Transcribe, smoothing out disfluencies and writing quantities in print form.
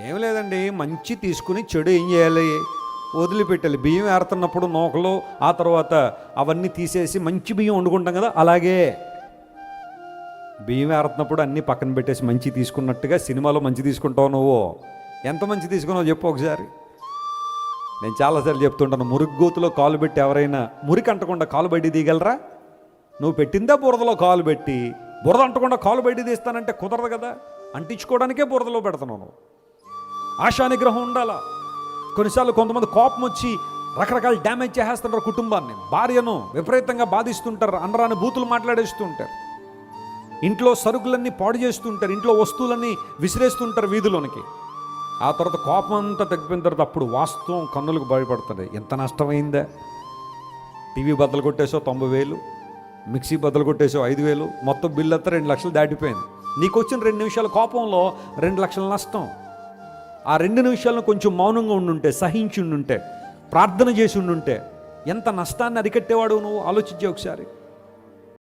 ఏం లేదండి, మంచి తీసుకుని చెడు ఏం చేయాలి, వదిలిపెట్టాలి. బియ్యం ఏరుతున్నప్పుడు నూకలు, ఆ తర్వాత అవన్నీ తీసేసి మంచి బియ్యం వండుకుంటాం కదా, అలాగే బియ్యం ఏరుతున్నప్పుడు అన్నీ పక్కన పెట్టేసి మంచి తీసుకున్నట్టుగా సినిమాలో మంచి తీసుకుంటావు. నువ్వు ఎంత మంచి తీసుకున్నావు చెప్పు ఒకసారి. నేను చాలాసార్లు చెప్తుంటాను, మురుగ్గోతులో కాలు పెట్టి ఎవరైనా మురికి అంటకుండా కాలు బయట తీయగలరా? నువ్వు పెట్టిందే బురదలో కాలు పెట్టి బురద అంటకుండా కాలు బయట తీస్తానంటే కుదరదు కదా. అంటించుకోవడానికే బురదలో పెడుతున్నావు నువ్వు. ఆశా నిగ్రహం ఉండాలా. కొన్నిసార్లు కొంతమంది కోపం వచ్చి రకరకాల డ్యామేజ్ చేసేస్తుంటారు కుటుంబాన్ని, భార్యను విపరీతంగా బాధిస్తుంటారు, అనరాని బూతులు మాట్లాడేస్తుంటారు, ఇంట్లో సరుకులన్నీ పాడు చేస్తుంటారు, ఇంట్లో వస్తువులన్నీ విసిరేస్తుంటారు వీధిలోనికి. ఆ తర్వాత కోపం అంతా తగ్గిపోయిన తర్వాత అప్పుడు వాస్తవం కన్నులకు భయపడుతుంది. ఎంత నష్టమైందా? టీవీ బద్దలు కొట్టేసో 90,000, మిక్సీ బద్దలు కొట్టేసో 5,000, మొత్తం బిల్లు అంతా 2 లక్షలు దాటిపోయింది. నీకు వచ్చిన 2 నిమిషాల కోపంలో 2 లక్షల నష్టం. ఆ 2 నిమిషాలను కొంచెం మౌనంగా ఉండుంటే, సహించి ఉండుంటే, ప్రార్థన చేసి ఉండుంటే ఎంత నష్టాన్ని అరికట్టేవాడు నువ్వు ఆలోచించే ఒకసారి.